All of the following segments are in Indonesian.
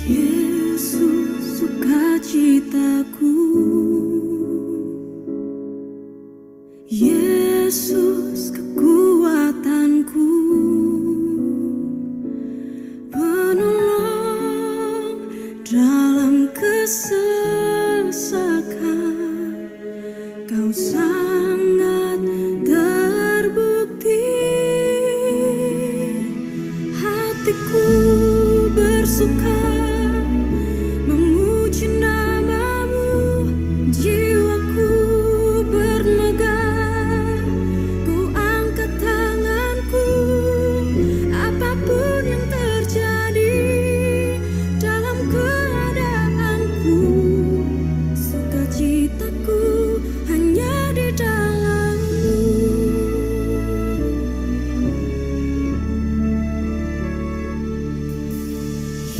Yesus, sukacitaku. Yesus, kekuatanku, penolong dalam kesesakan. Kau sangat terbukti, hatiku bersuka memuji namamu, jiwaku bermegah. Kau angkat tanganku, apapun yang terjadi dalam keadaanku. Sukacitaku hanya di dalam-Mu.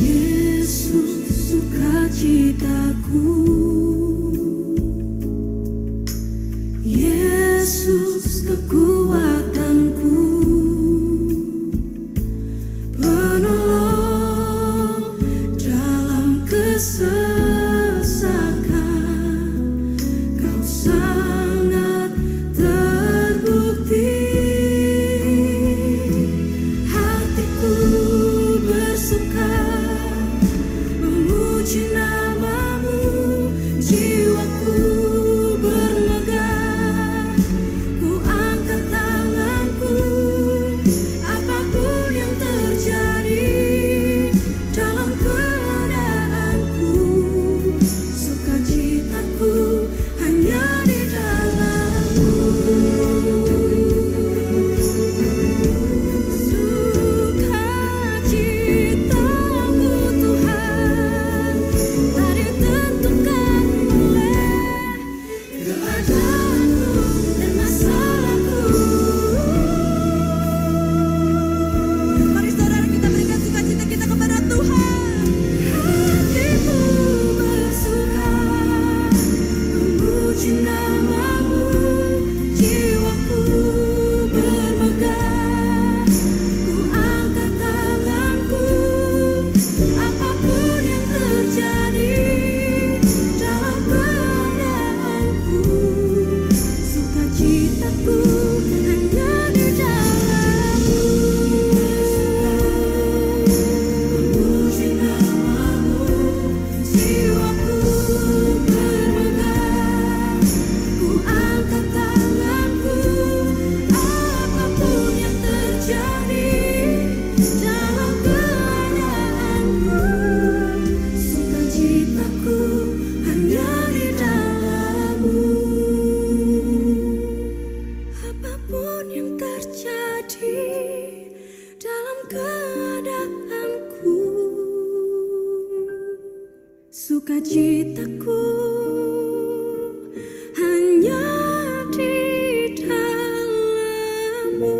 Yesus, sukacitaku. Yesus, kekuatanku, penolong dalam kesesakan. Kau sangat terbukti, hatiku bersuka memuji namamu, jiwaku bermegah. Ku angkat tanganku, apapun yang terjadi dalam keadaanku. Sukacitaku hanya di dalam-Mu. Sukacitaku Tuhan tak ditentukan oleh keadaanku dan masalahku. Mari saudara kita berikan sukacita kita kepada Tuhan. Hatiku bersuka memuji namamu, jiwaku bermegah. Ku angkat tanganku, apapun yang terjadi dalam keadaanku. Sukacitaku hanya di dalam-Mu. Memuji namamu, jiwaku bermegah. Ku angkat tanganku, apapun yang terjadi dalam keadaanku. Sukacitaku hanya di dalam-Mu. Apapun yang terjadi dalam keadaanku, sukacitaku hanya di dalam-Mu.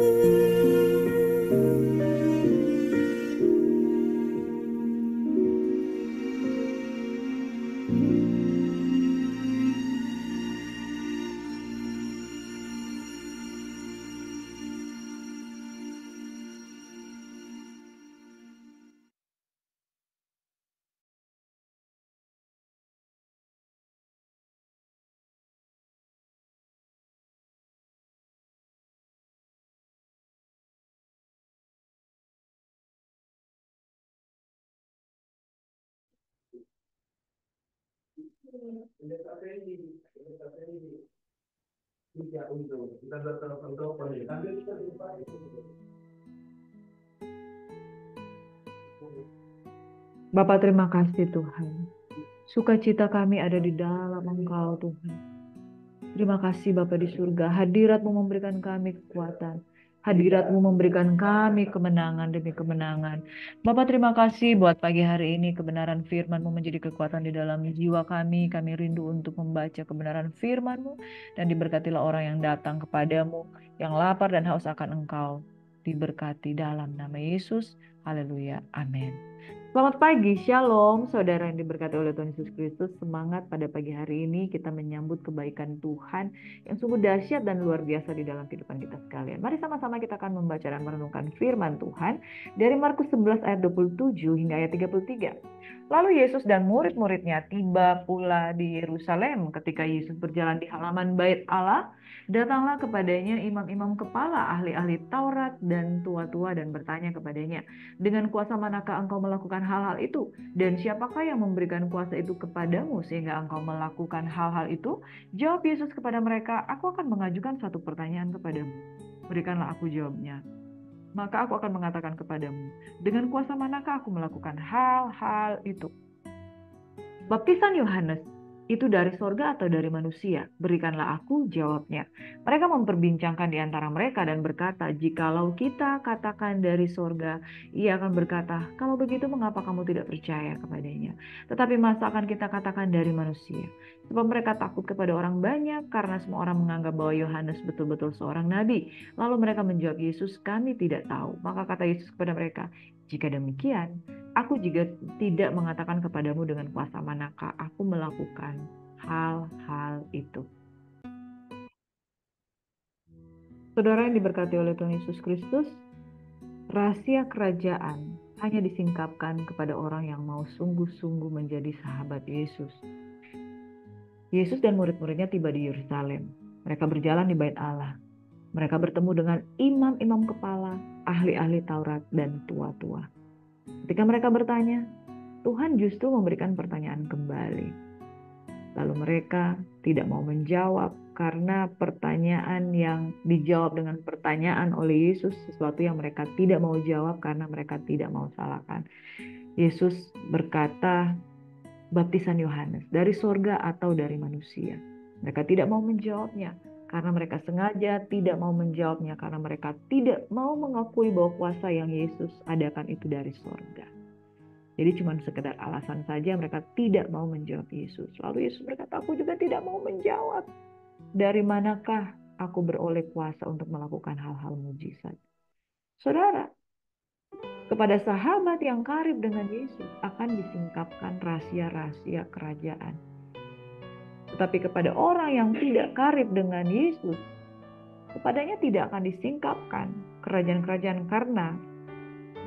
Bapa, terima kasih Tuhan. Sukacita kami ada di dalam Engkau Tuhan. Terima kasih Bapa di surga. Hadirat-Mu memberikan kami kekuatan. Hadirat-Mu memberikan kami kemenangan demi kemenangan. Bapa, terima kasih buat pagi hari ini. Kebenaran firman-Mu menjadi kekuatan di dalam jiwa kami. Kami rindu untuk membaca kebenaran firman-Mu. Dan diberkatilah orang yang datang kepadamu, yang lapar dan haus akan Engkau. Diberkati dalam nama Yesus. Haleluya. Amin. Selamat pagi, Shalom, saudara yang diberkati oleh Tuhan Yesus Kristus. Semangat pada pagi hari ini kita menyambut kebaikan Tuhan yang sungguh dahsyat dan luar biasa di dalam kehidupan kita sekalian. Mari sama-sama kita akan membaca dan merenungkan firman Tuhan dari Markus 11 ayat 27 hingga ayat 33. Lalu Yesus dan murid-muridnya tiba pula di Yerusalem. Ketika Yesus berjalan di halaman bait Allah, datanglah kepadanya imam-imam kepala, ahli-ahli Taurat dan tua-tua dan bertanya kepadanya, dengan kuasa manakah engkau melakukan hal-hal itu? Dan siapakah yang memberikan kuasa itu kepadamu sehingga engkau melakukan hal-hal itu? Jawab Yesus kepada mereka, aku akan mengajukan satu pertanyaan kepadamu. Berikanlah aku jawabnya. Maka aku akan mengatakan kepadamu, dengan kuasa manakah aku melakukan hal-hal itu? Baptisan Yohanes itu dari sorga atau dari manusia? Berikanlah aku jawabnya. Mereka memperbincangkan di antara mereka dan berkata, jikalau kita katakan dari sorga, ia akan berkata, kalau begitu mengapa kamu tidak percaya kepadanya? Tetapi masa akan kita katakan dari manusia? Sebab mereka takut kepada orang banyak karena semua orang menganggap bahwa Yohanes betul-betul seorang nabi. Lalu mereka menjawab Yesus, kami tidak tahu. Maka kata Yesus kepada mereka, jika demikian, aku juga tidak mengatakan kepadamu dengan kuasa manakah aku melakukan hal-hal itu. Saudara yang diberkati oleh Tuhan Yesus Kristus, rahasia kerajaan hanya disingkapkan kepada orang yang mau sungguh-sungguh menjadi sahabat Yesus. Yesus dan murid-muridnya tiba di Yerusalem. Mereka berjalan di bait Allah. Mereka bertemu dengan imam-imam kepala, ahli-ahli Taurat dan tua-tua. Ketika mereka bertanya, Tuhan justru memberikan pertanyaan kembali. Lalu mereka tidak mau menjawab karena pertanyaan yang dijawab dengan pertanyaan oleh Yesus, sesuatu yang mereka tidak mau jawab karena mereka tidak mau salahkan. Yesus berkata, baptisan Yohanes dari sorga atau dari manusia? Mereka tidak mau menjawabnya karena mereka sengaja tidak mau menjawabnya karena mereka tidak mau mengakui bahwa kuasa yang Yesus adakan itu dari sorga. Jadi cuma sekedar alasan saja mereka tidak mau menjawab Yesus. Lalu Yesus berkata, aku juga tidak mau menjawab. Dari manakah aku beroleh kuasa untuk melakukan hal-hal mujizat? Saudara, kepada sahabat yang karib dengan Yesus akan disingkapkan rahasia-rahasia kerajaan. Tetapi kepada orang yang tidak karib dengan Yesus, kepadanya tidak akan disingkapkan kerajaan-kerajaan karena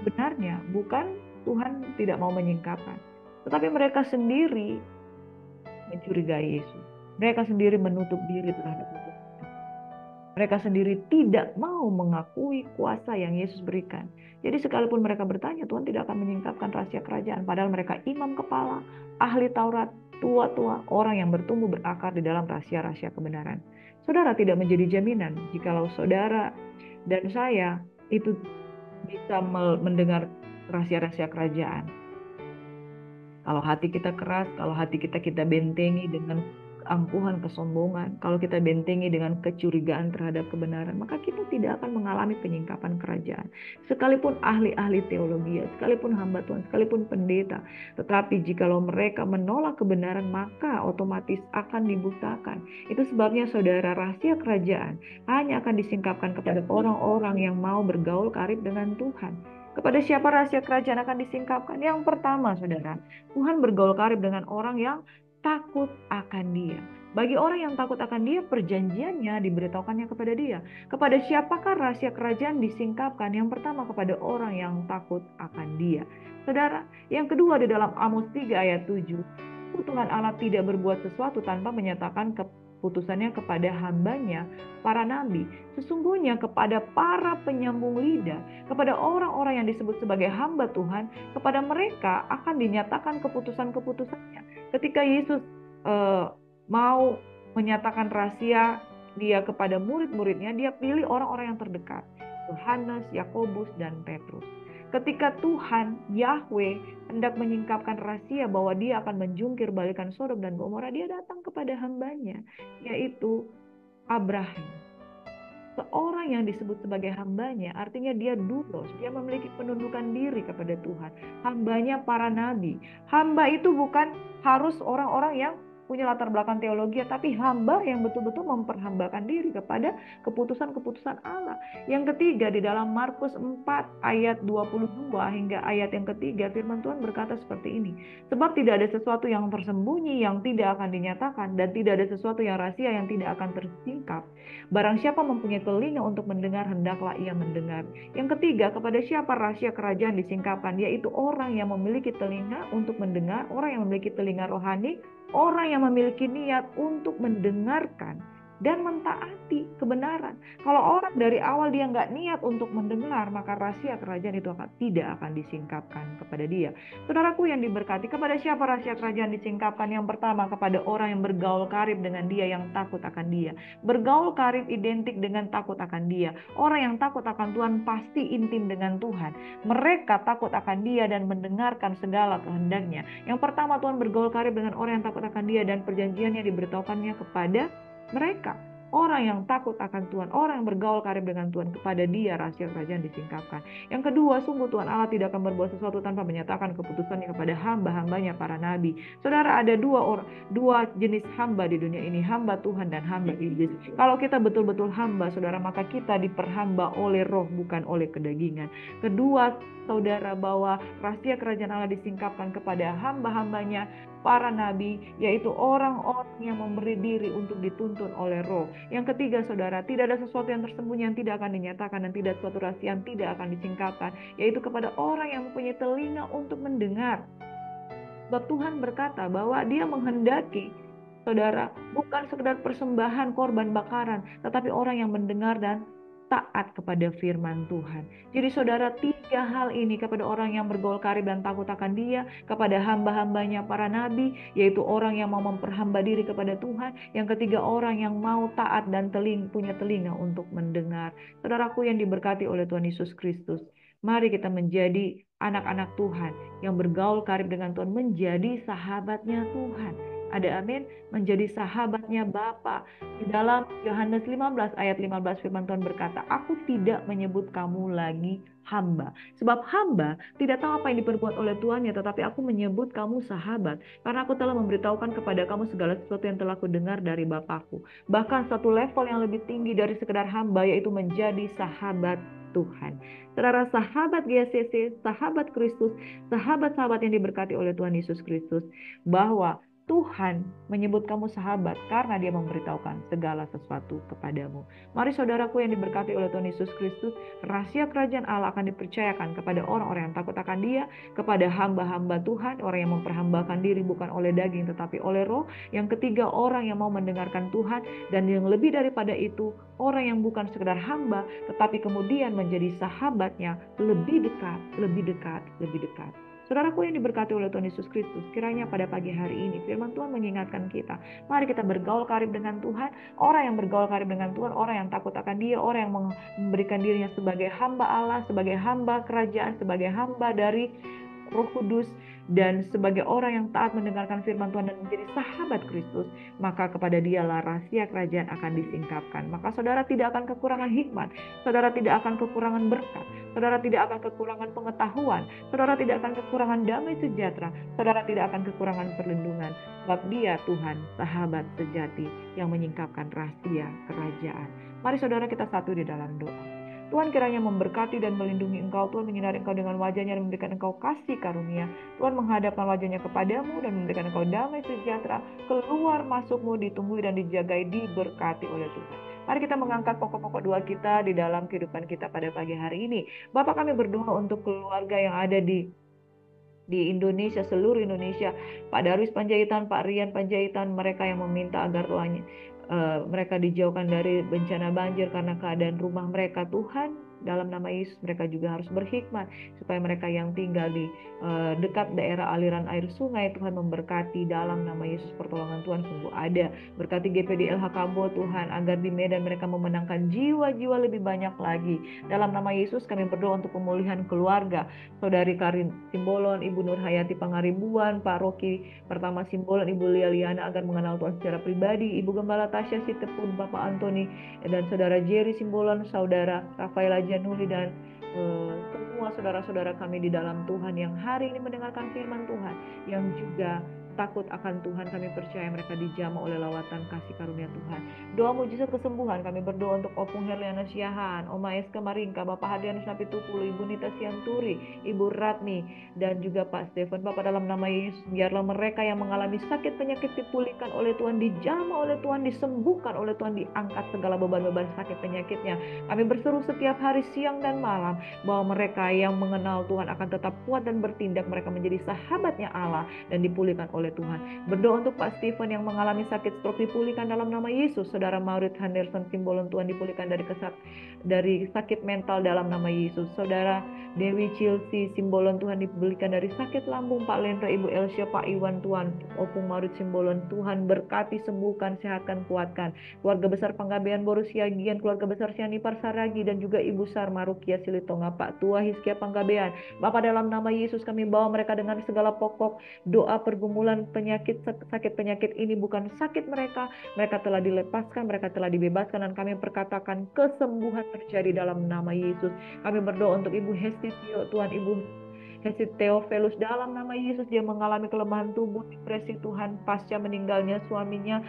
sebenarnya bukan Tuhan tidak mau menyingkapkan, tetapi mereka sendiri mencurigai Yesus. Mereka sendiri menutup diri terhadap Yesus. Mereka sendiri tidak mau mengakui kuasa yang Yesus berikan. Jadi sekalipun mereka bertanya, Tuhan tidak akan menyingkapkan rahasia kerajaan. Padahal mereka imam kepala, ahli Taurat, tua-tua, orang yang bertumbuh berakar di dalam rahasia-rahasia kebenaran. Saudara, tidak menjadi jaminan jikalau saudara dan saya itu bisa mendengar rahasia-rahasia kerajaan. Kalau hati kita keras, kalau hati kita bentengi dengan keangkuhan, kesombongan, kalau kita bentengi dengan kecurigaan terhadap kebenaran, maka kita tidak akan mengalami penyingkapan kerajaan. Sekalipun ahli-ahli teologi, sekalipun hamba Tuhan, sekalipun pendeta, tetapi jikalau mereka menolak kebenaran, maka otomatis akan dibutakan. Itu sebabnya saudara, rahasia kerajaan hanya akan disingkapkan kepada orang-orang yang mau bergaul karib dengan Tuhan. Kepada siapa rahasia kerajaan akan disingkapkan? Yang pertama, saudara, Tuhan bergaul karib dengan orang yang takut akan Dia. Bagi orang yang takut akan Dia, perjanjiannya diberitahukannya kepada Dia. Kepada siapakah rahasia kerajaan disingkapkan? Yang pertama, kepada orang yang takut akan Dia. Saudara, yang kedua di dalam Amos 3 ayat 7, Tuhan Allah tidak berbuat sesuatu tanpa menyatakan keputusannya kepada hambanya, para nabi. Sesungguhnya kepada para penyambung lidah, kepada orang-orang yang disebut sebagai hamba Tuhan, kepada mereka akan dinyatakan keputusan-keputusannya. Ketika Yesus mau menyatakan rahasia Dia kepada murid-muridnya, Dia pilih orang-orang yang terdekat, Yohanes, Yakobus, dan Petrus. Ketika Tuhan Yahweh hendak menyingkapkan rahasia bahwa Dia akan menjungkir balikan Sodom dan Gomora, Dia datang kepada hambanya, yaitu Abraham. Seorang yang disebut sebagai hambanya, artinya dia dulos, dia memiliki penundukan diri kepada Tuhan. Hambanya para nabi. Hamba itu bukan harus orang-orang yang punya latar belakang teologi, tapi hamba yang betul-betul memperhambakan diri kepada keputusan-keputusan Allah. Yang ketiga, di dalam Markus 4 ayat 22 hingga ayat yang ketiga, firman Tuhan berkata seperti ini. Sebab tidak ada sesuatu yang tersembunyi yang tidak akan dinyatakan, dan tidak ada sesuatu yang rahasia yang tidak akan tersingkap. Barang siapa mempunyai telinga untuk mendengar, hendaklah ia mendengar. Yang ketiga, kepada siapa rahasia kerajaan disingkapkan, yaitu orang yang memiliki telinga untuk mendengar, orang yang memiliki telinga rohani, orang yang memiliki niat untuk mendengarkan dan mentaati kebenaran. Kalau orang dari awal dia nggak niat untuk mendengar, maka rahasia kerajaan itu tidak akan disingkapkan kepada dia. Saudaraku yang diberkati, kepada siapa rahasia kerajaan disingkapkan? Yang pertama, kepada orang yang bergaul karib dengan dia, yang takut akan dia. Bergaul karib identik dengan takut akan dia. Orang yang takut akan Tuhan pasti intim dengan Tuhan. Mereka takut akan dia dan mendengarkan segala kehendaknya. Yang pertama, Tuhan bergaul karib dengan orang yang takut akan dia, dan perjanjiannya diberitahukannya kepada mereka. Orang yang takut akan Tuhan, orang yang bergaul karib dengan Tuhan, kepada dia rahasia kerajaan disingkapkan. Yang kedua, sungguh Tuhan Allah tidak akan berbuat sesuatu tanpa menyatakan keputusannya kepada hamba-hambanya para nabi. Saudara, ada dua jenis hamba di dunia ini, hamba Tuhan dan hamba iblis. Kalau kita betul-betul hamba, saudara, maka kita diperhamba oleh roh, bukan oleh kedagingan. Kedua, saudara, bahwa rahasia kerajaan Allah disingkapkan kepada hamba-hambanya para nabi, yaitu orang-orang yang memberi diri untuk dituntun oleh roh. Yang ketiga, saudara, tidak ada sesuatu yang tersembunyi yang tidak akan dinyatakan, dan tidak suatu rahasia yang tidak akan disingkapkan, yaitu kepada orang yang mempunyai telinga untuk mendengar. Sebab Tuhan berkata bahwa dia menghendaki, saudara, bukan sekedar persembahan korban bakaran, tetapi orang yang mendengar dan taat kepada firman Tuhan. Jadi saudara, tiga hal ini kepada orang yang bergaul karib dan takut akan dia, kepada hamba-hambanya para nabi, yaitu orang yang mau memperhamba diri kepada Tuhan. Yang ketiga, orang yang mau taat dan punya telinga untuk mendengar. Saudaraku yang diberkati oleh Tuhan Yesus Kristus, mari kita menjadi anak-anak Tuhan yang bergaul karib dengan Tuhan, menjadi sahabatnya Tuhan. Ada amin, menjadi sahabatnya Bapa. Di dalam Yohanes 15 ayat 15 firman Tuhan berkata, aku tidak menyebut kamu lagi hamba. Sebab hamba tidak tahu apa yang diperbuat oleh tuannya, tetapi aku menyebut kamu sahabat. Karena aku telah memberitahukan kepada kamu segala sesuatu yang telah kudengar dari Bapakku. Bahkan satu level yang lebih tinggi dari sekedar hamba, yaitu menjadi sahabat Tuhan. Saudara, sahabat GCC, sahabat Kristus, sahabat-sahabat yang diberkati oleh Tuhan Yesus Kristus, bahwa Tuhan menyebut kamu sahabat karena dia memberitahukan segala sesuatu kepadamu. Mari saudaraku yang diberkati oleh Tuhan Yesus Kristus, rahasia kerajaan Allah akan dipercayakan kepada orang-orang yang takut akan dia, kepada hamba-hamba Tuhan, orang yang memperhambakan diri bukan oleh daging tetapi oleh roh. Yang ketiga, orang yang mau mendengarkan Tuhan. Dan yang lebih daripada itu, orang yang bukan sekedar hamba tetapi kemudian menjadi sahabatnya lebih dekat, lebih dekat, lebih dekat. Saudaraku yang diberkati oleh Tuhan Yesus Kristus, kiranya pada pagi hari ini firman Tuhan mengingatkan kita, mari kita bergaul karib dengan Tuhan. Orang yang bergaul karib dengan Tuhan, orang yang takut akan dia, orang yang memberikan dirinya sebagai hamba Allah, sebagai hamba kerajaan, sebagai hamba dari Roh Kudus, dan sebagai orang yang taat mendengarkan firman Tuhan dan menjadi sahabat Kristus, maka kepada dialah rahasia kerajaan akan disingkapkan. Maka saudara tidak akan kekurangan hikmat, saudara tidak akan kekurangan berkat, saudara tidak akan kekurangan pengetahuan, saudara tidak akan kekurangan damai sejahtera, saudara tidak akan kekurangan perlindungan. Sebab dia Tuhan, sahabat sejati yang menyingkapkan rahasia kerajaan. Mari saudara kita satu di dalam doa. Tuhan kiranya memberkati dan melindungi engkau. Tuhan menyinari engkau dengan wajahnya dan memberikan engkau kasih karunia. Tuhan menghadapkan wajahnya kepadamu dan memberikan engkau damai sejahtera. Keluar masukmu ditunggui dan dijagai, diberkati oleh Tuhan. Mari kita mengangkat pokok-pokok doa kita di dalam kehidupan kita pada pagi hari ini. Bapak, kami berdoa untuk keluarga yang ada di Indonesia, seluruh Indonesia, Pak Darwis Panjaitan, Pak Rian Panjaitan, mereka yang meminta agar doanya mereka dijauhkan dari bencana banjir karena keadaan rumah mereka. Tuhan, dalam nama Yesus mereka juga harus berhikmat supaya mereka yang tinggal di dekat daerah aliran air sungai, Tuhan memberkati. Dalam nama Yesus pertolongan Tuhan sungguh ada. Berkati GPD LHKbo Tuhan, agar di Medan mereka memenangkan jiwa-jiwa lebih banyak lagi. Dalam nama Yesus kami berdoa untuk pemulihan keluarga Saudari Karin Simbolon, Ibu Nur Hayati Pangaribuan, Pak Roki Pertama Simbolon, Ibu Lia Liana agar mengenal Tuhan secara pribadi, Ibu Gembala Tasya Sitepun, Bapak Antoni dan Saudara Jerry Simbolon, Saudara Rafaela Januli, dan semua saudara-saudara kami di dalam Tuhan yang hari ini mendengarkan firman Tuhan, yang juga takut akan Tuhan, kami percaya mereka dijamah oleh lawatan kasih karunia Tuhan. Doa mujizat kesembuhan, kami berdoa untuk Opung Herliana Siahan, Oma Eska Maringka, Bapak Hadianus Napitupulu, Ibu Nita Sianturi, Ibu Ratni, dan juga Pak Stephen. Bapak, dalam nama Yesus, biarlah mereka yang mengalami sakit penyakit dipulihkan oleh Tuhan, dijamah oleh Tuhan, disembuhkan oleh Tuhan, diangkat segala beban-beban sakit penyakitnya. Kami berseru setiap hari siang dan malam bahwa mereka yang mengenal Tuhan akan tetap kuat dan bertindak, mereka menjadi sahabatnya Allah dan dipulihkan oleh Tuhan. Berdoa untuk Pak Stephen yang mengalami sakit stroke, dipulihkan dalam nama Yesus. Saudara Maurits Henderson Simbolon, Tuhan dipulihkan dari sakit mental dalam nama Yesus. Saudara Dewi Chelsea Simbolon, Tuhan dipulihkan dari sakit lambung. Pak Lendra, Ibu Elsia, Pak Iwan, Tuhan Opung Maurits Simbolon, Tuhan berkati, sembuhkan, sehatkan, kuatkan. Keluarga besar Panggabean Boros Siagian, keluarga besar Siani Parsaragi, dan juga Ibu Sarma Rukia Silitonga, Pak Tua Hiskia Panggabean. Bapak, dalam nama Yesus kami bawa mereka dengan segala pokok doa pergumulan penyakit, sakit penyakit ini bukan sakit mereka. Mereka telah dilepaskan, mereka telah dibebaskan, dan kami perkatakan kesembuhan terjadi dalam nama Yesus. Kami berdoa untuk Ibu Hesti Tio, Tuhan Ibu Hesti Theophilus, dalam nama Yesus dia mengalami kelemahan tubuh, depresi Tuhan pasca meninggalnya suaminya.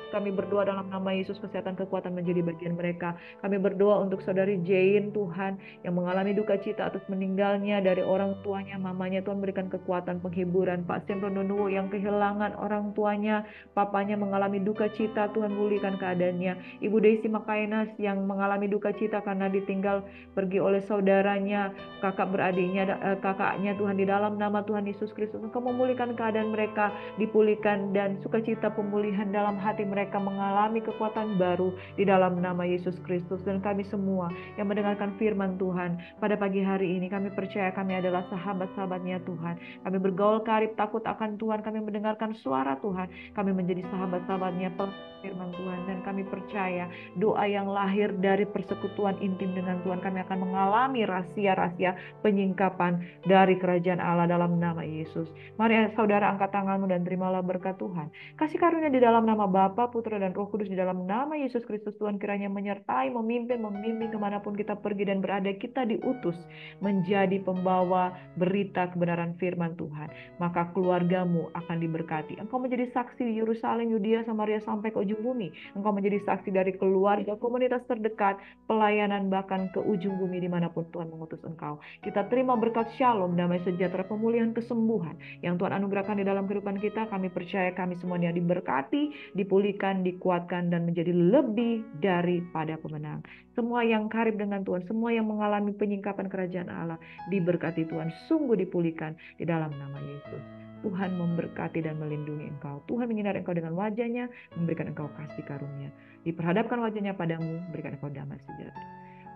Kami berdoa dalam nama Yesus, kesehatan kekuatan menjadi bagian mereka. Kami berdoa untuk saudari Jane, Tuhan, yang mengalami duka cita atas meninggalnya dari orang tuanya, mamanya. Tuhan berikan kekuatan, penghiburan. Pak Sempro Nunuwo yang kehilangan orang tuanya, papanya mengalami duka cita, Tuhan pulihkan keadaannya. Ibu Desi Makainas yang mengalami duka cita karena ditinggal pergi oleh saudaranya, kakak beradiknya, kakaknya. Tuhan, di dalam nama Tuhan Yesus Kristus, Engkau memulihkan keadaan mereka, dipulihkan, dan sukacita pemulihan dalam hati mereka mengalami kekuatan baru di dalam nama Yesus Kristus. Dan kami semua yang mendengarkan firman Tuhan pada pagi hari ini, kami percaya kami adalah sahabat-sahabatnya Tuhan. Kami bergaul karib, takut akan Tuhan, kami mendengarkan suara Tuhan, kami menjadi sahabat-sahabatnya firman Tuhan. Dan kami percaya doa yang lahir dari persekutuan intim dengan Tuhan, kami akan mengalami rahasia-rahasia penyingkapan dari kerajaan Allah dalam nama Yesus. Mari saudara angkat tanganmu dan terimalah berkat Tuhan. Kasih karunia di dalam nama Bapa, Putra, dan Roh Kudus, di dalam nama Yesus Kristus. Tuhan kiranya menyertai, memimpin, membimbing kemanapun kita pergi dan berada. Kita diutus menjadi pembawa berita kebenaran firman Tuhan. Maka keluargamu akan diberkati. Engkau menjadi saksi di Yerusalem, Yudea, Samaria, sampai ke ujung bumi. Engkau menjadi saksi dari keluarga, komunitas terdekat, pelayanan, bahkan ke ujung bumi dimanapun Tuhan mengutus engkau. Kita terima berkat shalom, damai sejahtera, pemulihan, kesembuhan yang Tuhan anugerahkan di dalam kehidupan kita. Kami percaya kami semuanya diberkati, dipulihkan, dikuatkan, dan menjadi lebih daripada pemenang. Semua yang karib dengan Tuhan, semua yang mengalami penyingkapan kerajaan Allah, diberkati Tuhan, sungguh dipulihkan di dalam nama Yesus. Tuhan memberkati dan melindungi engkau. Tuhan menyinari engkau dengan wajahnya, memberikan engkau kasih karunia. Diperhadapkan wajahnya padamu, berikan engkau damai sejahtera.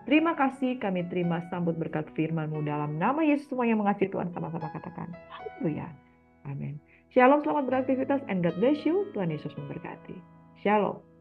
Terima kasih, kami terima sambut berkat firman-Mu dalam nama Yesus. Semua yang mengasihi Tuhan sama-sama katakan haleluya. Amin. Shalom, selamat beraktivitas, and God bless you. Tuhan Yesus memberkati. Shalom.